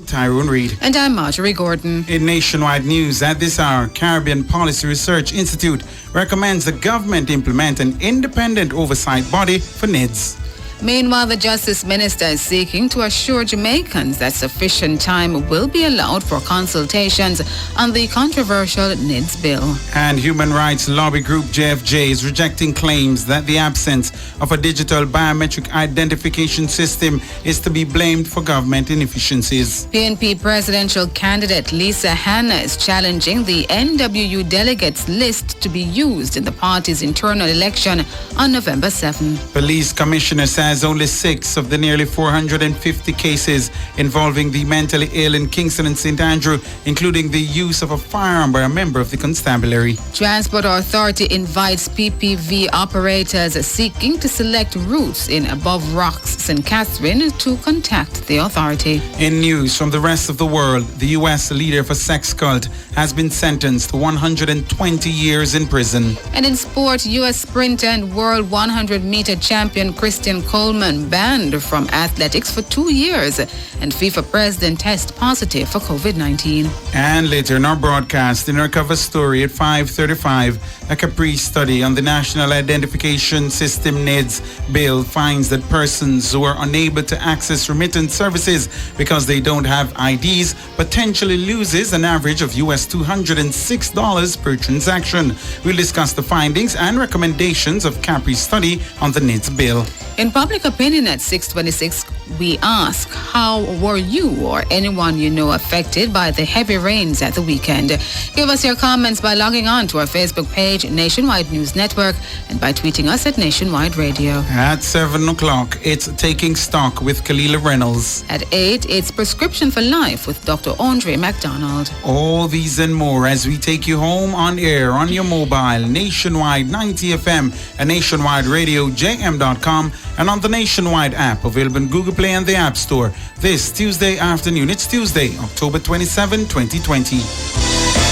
Tyrone Reed. And I'm Marjorie Gordon. In nationwide news at this hour, Caribbean Policy Research Institute recommends the government implement an independent oversight body for NIDS. Meanwhile, the Justice Minister is seeking to assure Jamaicans that sufficient time will be allowed for consultations on the controversial NIDS bill. And human rights lobby group JFJ is rejecting claims that the absence of a digital biometric identification system is to be blamed for government inefficiencies. PNP presidential candidate Lisa Hanna is challenging the NWU delegates list to be used in the party's internal election on November 7. Police Commissioner says only 6 of the nearly 450 cases involving the mentally ill in Kingston and St. Andrew, including the use of a firearm by a member of the constabulary. Transport Authority invites PPV operators seeking to select routes in Above Rocks, St. Catherine to contact the authority. In news from the rest of the world, the U.S. leader of a sex cult has been sentenced to 120 years in prison. And in sport, U.S. sprinter and world 100-meter champion Christian Coleman banned from athletics for 2 years, and FIFA president tests positive for COVID-19. And later in our broadcast, in our cover story at 5:35, a Capri study on the National Identification System NIDS bill finds that persons who are unable to access remittance services because they don't have IDs potentially loses an average of US $206 per transaction. We'll discuss the findings and recommendations of Capri's study on the NIDS bill. In public opinion at 6:26, we ask, how were you or anyone you know affected by the heavy rains at the weekend? Give us your comments by logging on to our Facebook page, Nationwide News Network, and by tweeting us at Nationwide Radio. At 7 o'clock, it's Taking Stock with Kalila Reynolds. At 8, it's Prescription for Life with Dr. Andre MacDonald. All these and more as we take you home on air, on your mobile, Nationwide 90 FM, and Nationwide Radio, JM.com, and on the Nationwide app available in Google Play and the App Store. This Tuesday afternoon. It's Tuesday, October 27, 2020.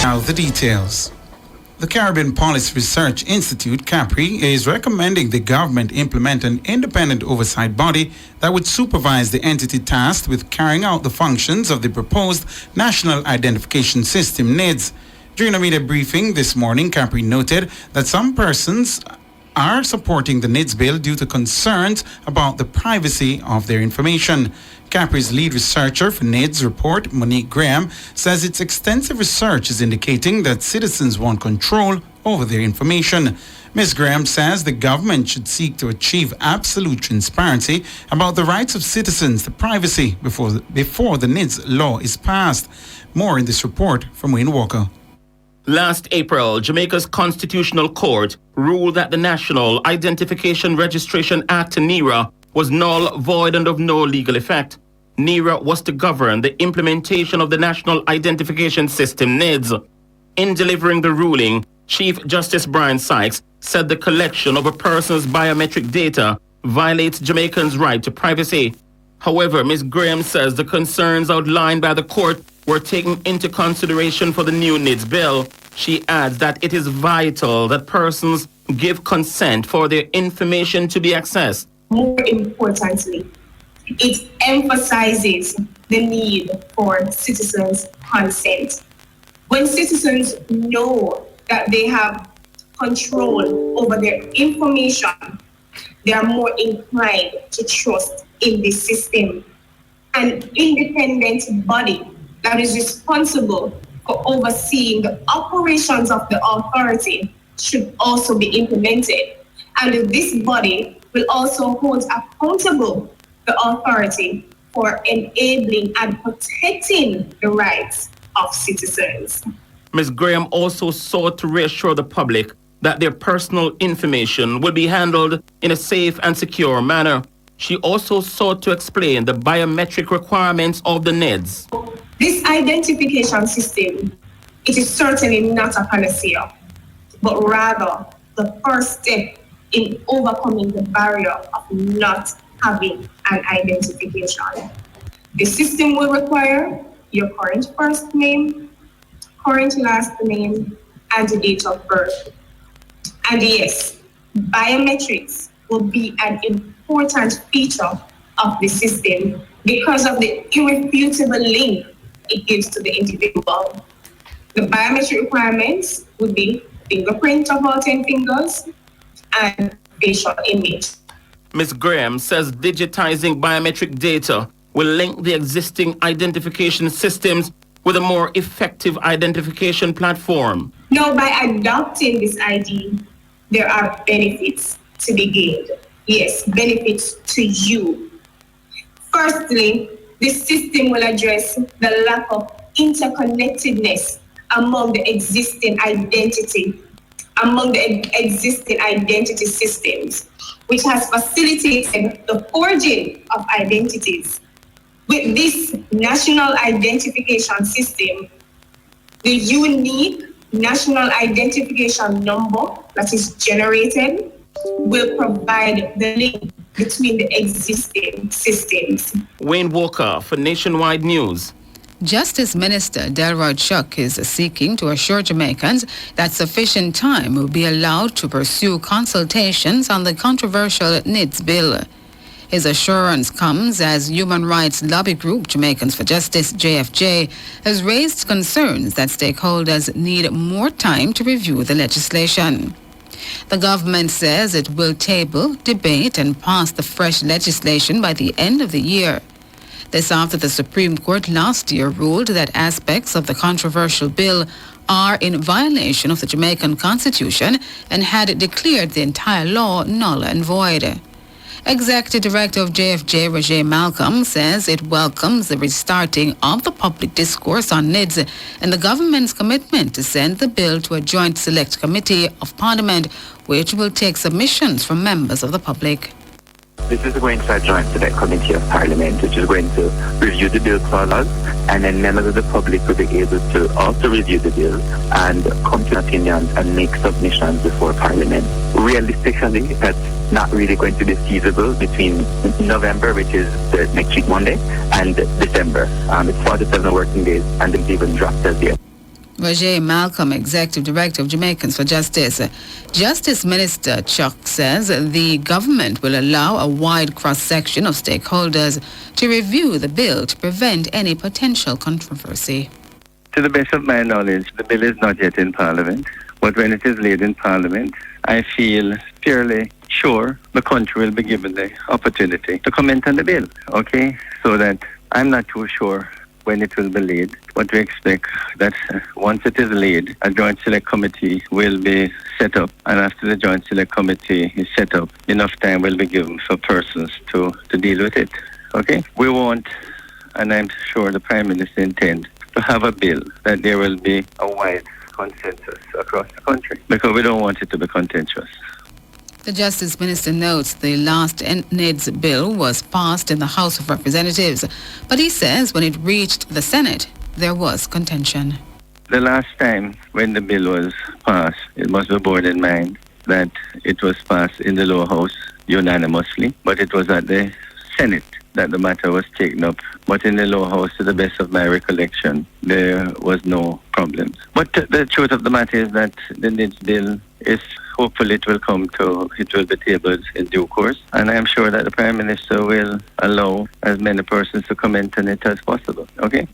Now the details. The Caribbean Policy Research Institute, CAPRI, is recommending the government implement an independent oversight body that would supervise the entity tasked with carrying out the functions of the proposed National Identification System, NIDS. During a media briefing this morning, CAPRI noted that some persons are supporting the NIDS bill due to concerns about the privacy of their information. CAPRI's lead researcher for NIDS report, Monique Graham, says its extensive research is indicating that citizens want control over their information. Ms. Graham says the government should seek to achieve absolute transparency about the rights of citizens to privacy before the NIDS law is passed. More in this report from Wayne Walker. Last April, Jamaica's Constitutional Court ruled that the National Identification Registration Act, NIRA, was null, void, and of no legal effect. NIRA was to govern the implementation of the National Identification System, NIDS. In delivering the ruling, Chief Justice Brian Sykes said the collection of a person's biometric data violates Jamaicans' right to privacy. However, Ms. Graham says the concerns outlined by the court were taken into consideration for the new NIDS bill. She adds that it is vital that persons give consent for their information to be accessed. More importantly, it emphasizes the need for citizens' consent. When citizens know that they have control over their information, they are more inclined to trust in the system. An independent body that is responsible for overseeing the operations of the authority should also be implemented. And this body will also hold accountable the authority for enabling and protecting the rights of citizens. Ms. Graham also sought to reassure the public that their personal information will be handled in a safe and secure manner. She also sought to explain the biometric requirements of the NIDS. This identification system, it is certainly not a panacea, but rather the first step in overcoming the barrier of not having an identification. The system will require your current first name, current last name, and the date of birth. And yes, biometrics will be an important feature of the system because of the irrefutable link it gives to the individual. The biometric requirements would be fingerprint of all 10 fingers and facial image. Ms. Graham says digitizing biometric data will link the existing identification systems with a more effective identification platform. Now, by adopting this ID, there are benefits to be gained. Yes, benefits to you. Firstly, this system will address the lack of interconnectedness among the existing identity systems, which has facilitated the forging of identities. With this national identification system, the unique national identification number that is generated will provide the link between the existing systems. Wayne Walker for Nationwide News. Justice Minister Delroy Chuck is seeking to assure Jamaicans that sufficient time will be allowed to pursue consultations on the controversial NIDS bill. His assurance comes as human rights lobby group Jamaicans for Justice, JFJ, has raised concerns that stakeholders need more time to review the legislation. The government says it will table, debate and pass the fresh legislation by the end of the year. This after the Supreme Court last year ruled that aspects of the controversial bill are in violation of the Jamaican Constitution and had declared the entire law null and void. Executive Director of JFJ, Roger Malcolm, says it welcomes the restarting of the public discourse on NIDS and the government's commitment to send the bill to a joint select committee of Parliament, which will take submissions from members of the public. This is going to a joint select committee of Parliament, which is going to review the bill clause, and then members of the public will be able to also review the bill and come to opinions and make submissions before Parliament. Realistically, that's not really going to be feasible between November, which is the next week Monday, and December. It's 47 working days, and it's even dropped as yet. Roger Malcolm, Executive Director of Jamaicans for Justice. Justice Minister Chuck says the government will allow a wide cross-section of stakeholders to review the bill to prevent any potential controversy. To the best of my knowledge, the bill is not yet in Parliament, but when it is laid in Parliament, I feel fairly sure the country will be given the opportunity to comment on the bill, okay? So that I'm not too sure when it will be laid, but we expect that once it is laid, a joint select committee will be set up, and after the joint select committee is set up, enough time will be given for persons to deal with it, okay? We want, and I'm sure the Prime Minister intends, to have a bill that there will be a wide consensus across the country, because we don't want it to be contentious. The Justice Minister notes the last NIDS bill was passed in the House of Representatives, but he says when it reached the Senate, there was contention. The last time when the bill was passed, it must be borne in mind that it was passed in the lower house unanimously, but it was at the Senate that the matter was taken up. But in the lower house, to the best of my recollection, there was no problem. But the truth of the matter is that the NIDS bill is, hopefully it will be tabled in due course. And I am sure that the Prime Minister will allow as many persons to comment on it as possible. Okay?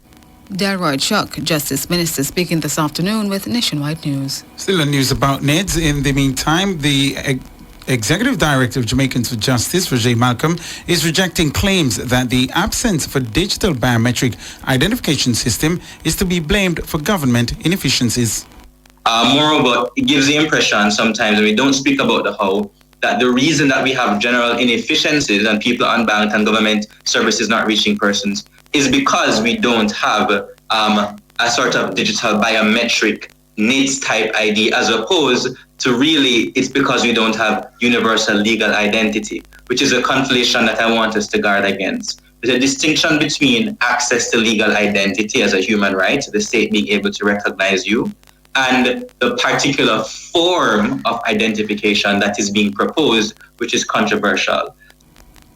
Delroy Chuck, Justice Minister, speaking this afternoon with Nationwide News. Still on news about NIDS. In the meantime, the Executive Director of Jamaicans for Justice, Roger Malcolm, is rejecting claims that the absence of a digital biometric identification system is to be blamed for government inefficiencies. Moreover, it gives the impression sometimes, when we don't speak about the how, that the reason that we have general inefficiencies and people unbanked and government services not reaching persons is because we don't have a sort of digital biometric NIDS type ID, as opposed to really it's because we don't have universal legal identity, which is a conflation that I want us to guard against. There's a distinction between access to legal identity as a human right, the state being able to recognize you, and the particular form of identification that is being proposed, which is controversial.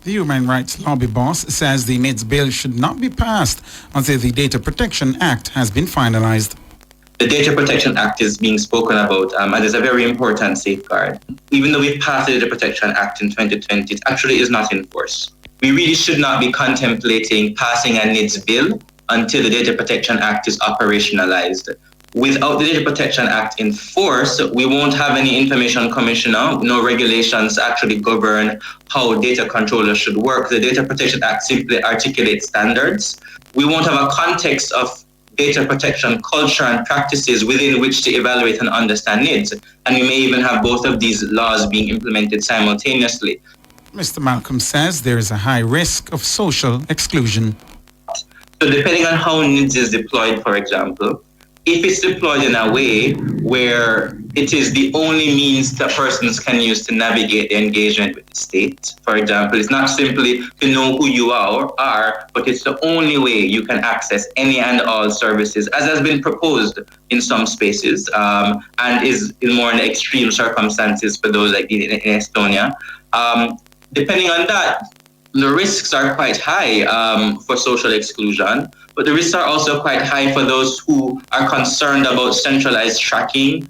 The Human Rights Lobby boss says the NIDS bill should not be passed until the Data Protection Act has been finalized. The Data Protection Act is being spoken about, and is a very important safeguard. Even though we passed the Data Protection Act in 2020, it actually is not in force. we really should not be contemplating passing a NIDS bill until the Data Protection Act is operationalized. Without the Data Protection Act in force, we won't have any information commissioner. No regulations actually govern how data controllers should work. The Data Protection Act simply articulates standards. We won't have a context of data protection culture and practices within which to evaluate and understand needs. And we may even have both of these laws being implemented simultaneously. Mr. Malcolm says there is a high risk of social exclusion. So depending on how NIDS is deployed, for example, if it's deployed in a way where it is the only means that persons can use to navigate their engagement with the state, for example, it's not simply to know who you are, but it's the only way you can access any and all services, as has been proposed in some spaces, and is in more in extreme circumstances for those like in Estonia. Depending on that, the risks are quite high for social exclusion, but the risks are also quite high for those who are concerned about centralized tracking.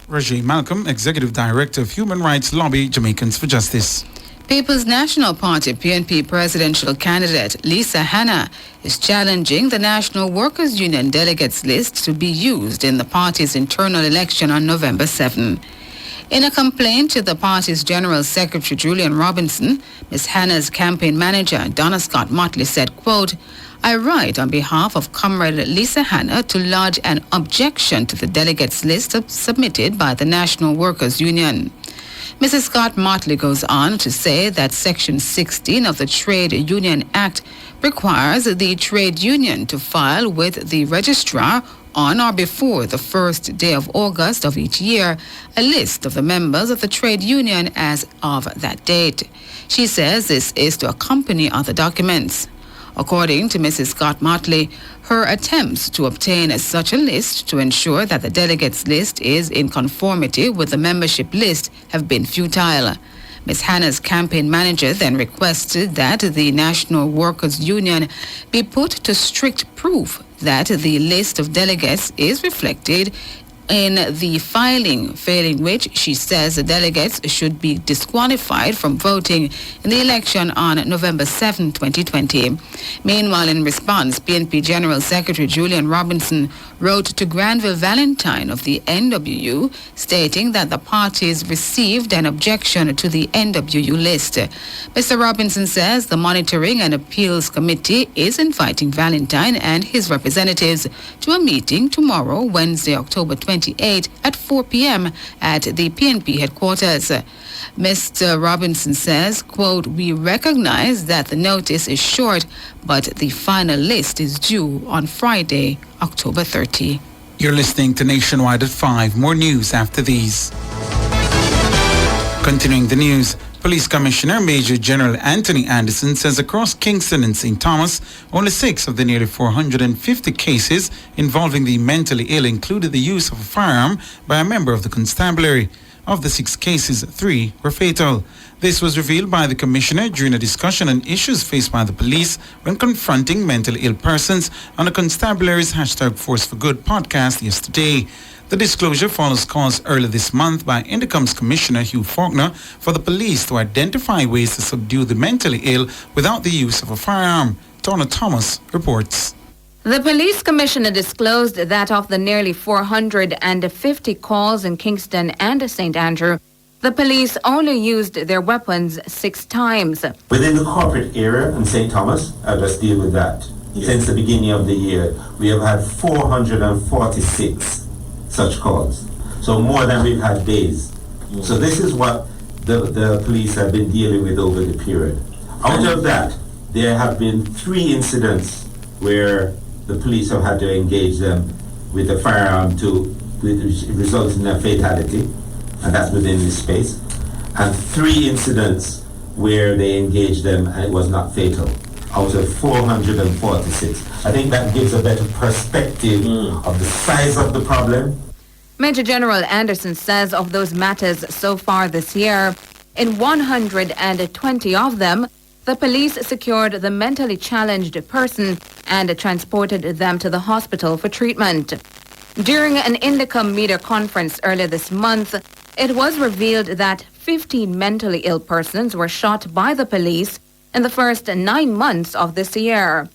Roger Malcolm, Executive Director of Human Rights Lobby, Jamaicans for Justice. People's National Party PNP presidential candidate Lisa Hanna is challenging the National Workers' Union delegates list to be used in the party's internal election on November 7. In a complaint to the party's General Secretary Julian Robinson, Ms. Hanna's campaign manager Donna Scott Motley said, quote, "I write on behalf of Comrade Lisa Hanna to lodge an objection to the delegates list submitted by the National Workers' Union." Mrs. Scott Motley goes on to say that Section 16 of the Trade Union Act requires the trade union to file with the registrar on or before the first day of August of each year a list of the members of the trade union as of that date. She says this is to accompany other documents. According to Mrs. Scott Motley, her attempts to obtain such a list to ensure that the delegates list is in conformity with the membership list have been futile. Ms. Hanna's campaign manager then requested that the National Workers' Union be put to strict proof that the list of delegates is reflected in the filing, failing which she says the delegates should be disqualified from voting in the election on November 7, 2020. Meanwhile, in response, PNP General Secretary Julian Robinson wrote to Granville Valentine of the NWU, stating that the parties received an objection to the NWU list. Mr. Robinson says the Monitoring and Appeals Committee is inviting Valentine and his representatives to a meeting tomorrow, Wednesday, October 28 at 4 p.m. at the PNP headquarters. Mr. Robinson says, quote, "We recognize that the notice is short, but the final list is due on Friday, October 30. You're listening to Nationwide at 5. More news after these. Continuing the news, Police Commissioner Major General Anthony Anderson says across Kingston and St. Thomas, only 6 of the nearly 450 cases involving the mentally ill included the use of a firearm by a member of the constabulary. Of the 6 cases, 3 were fatal. This was revealed by the Commissioner during a discussion on issues faced by the police when confronting mentally ill persons on the Constabulary's #ForceForGood podcast yesterday. The disclosure follows calls earlier this month by Indicom's Commissioner Hugh Faulkner for the police to identify ways to subdue the mentally ill without the use of a firearm. Donna Thomas reports. The police commissioner disclosed that of the nearly 450 calls in Kingston and St. Andrew, the police only used their weapons 6 times. Within the corporate area in St. Thomas, I'll just deal with that. Since the beginning of the year, we have had 446 such calls. So more than we've had days. So this is what the police have been dealing with over the period. Out of that, there have been 3 incidents where the police have had to engage them with a firearm which results in a fatality, and that's within this space. And 3 incidents where they engaged them and it was not fatal, out of 446. I think that gives a better perspective of the size of the problem. Major General Anderson says of those matters so far this year, in 120 of them, the police secured the mentally challenged person and transported them to the hospital for treatment. During an Indicom media conference earlier this month, it was revealed that 15 mentally ill persons were shot by the police in the first 9 months of this year.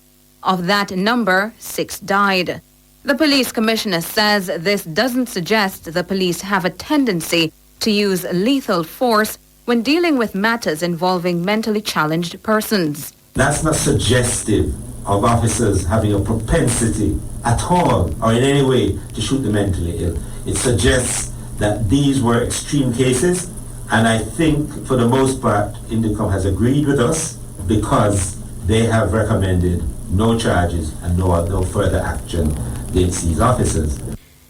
Of that number, 6 died. The police commissioner says this doesn't suggest the police have a tendency to use lethal force when dealing with matters involving mentally challenged persons. That's not suggestive of officers having a propensity at all or in any way to shoot the mentally ill. It suggests that these were extreme cases, and I think for the most part Indicom has agreed with us because they have recommended no charges and no further action against these officers.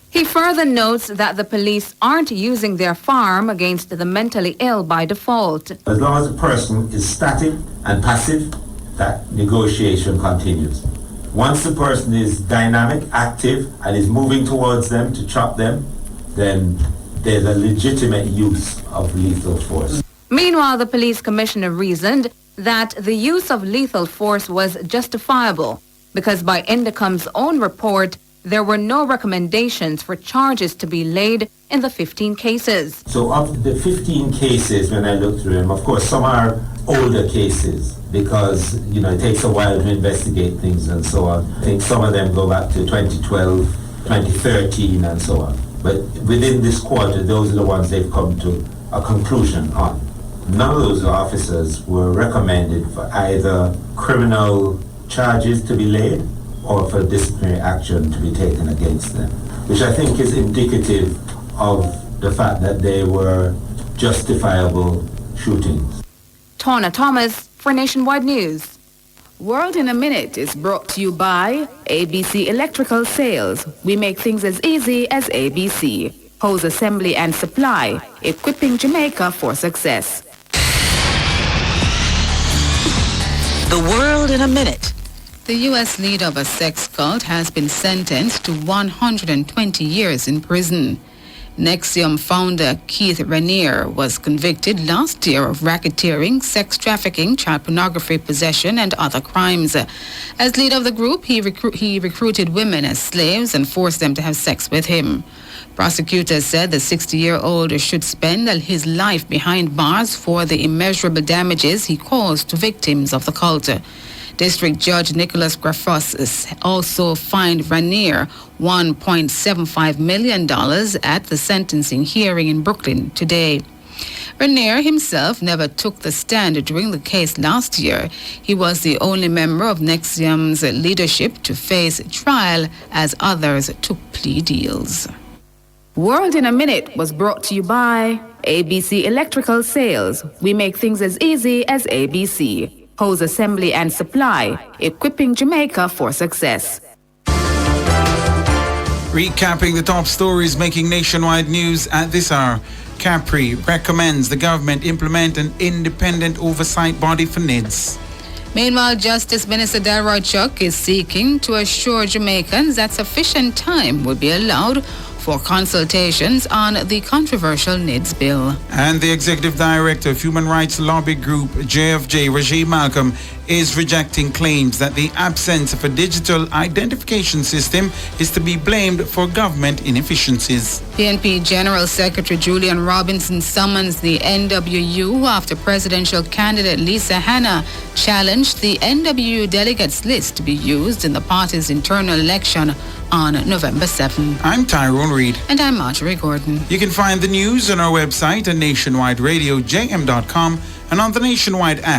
He further notes that the police aren't using their firearm against the mentally ill by default. As long as the person is static and passive, that negotiation continues. Once the person is dynamic, active, and is moving towards them to chop them, then there's a legitimate use of lethal force. Meanwhile, the police commissioner reasoned that the use of lethal force was justifiable because by Indicom's own report, there were no recommendations for charges to be laid in the 15 cases. So of the 15 cases, when I look through them, of course, some are older cases because, it takes a while to investigate things and so on. I think some of them go back to 2012, 2013 and so on. But within this quarter, those are the ones they've come to a conclusion on. None of those officers were recommended for either criminal charges to be laid or for disciplinary action to be taken against them, which I think is indicative of the fact that they were justifiable shootings. Tawna Thomas for Nationwide News. World in a Minute is brought to you by ABC Electrical Sales. We make things as easy as ABC. Hose assembly and supply, equipping Jamaica for success. The World in a Minute. The U.S. leader of a sex cult has been sentenced to 120 years in prison. Nexium founder Keith Raniere was convicted last year of racketeering, sex trafficking, child pornography possession, and other crimes. As leader of the group, he recruited women as slaves and forced them to have sex with him. Prosecutors said the 60-year-old should spend his life behind bars for the immeasurable damages he caused to victims of the cult. District Judge Nicholas Grafos also fined Raniere $1.75 million at the sentencing hearing in Brooklyn today. Raniere himself never took the stand during the case last year. He was the only member of Nexium's leadership to face trial as others took plea deals. World in a Minute was brought to you by ABC Electrical Sales. We make things as easy as ABC. Hose assembly and supply, equipping Jamaica for success. Recapping the top stories making nationwide news at this hour. Capri recommends the government implement an independent oversight body for NIDS. Meanwhile, Justice Minister Delroy Chuck is seeking to assure Jamaicans that sufficient time will be allowed for consultations on the controversial NIDS bill. And the Executive Director of Human Rights Lobby Group, JFJ, Rajiv Malcolm, is rejecting claims that the absence of a digital identification system is to be blamed for government inefficiencies. PNP General Secretary Julian Robinson summons the NWU after presidential candidate Lisa Hanna challenged the NWU delegates list to be used in the party's internal election on November 7. I'm Tyrone Reed. And I'm Marjorie Gordon. You can find the news on our website at nationwideradiojm.com and on the Nationwide app.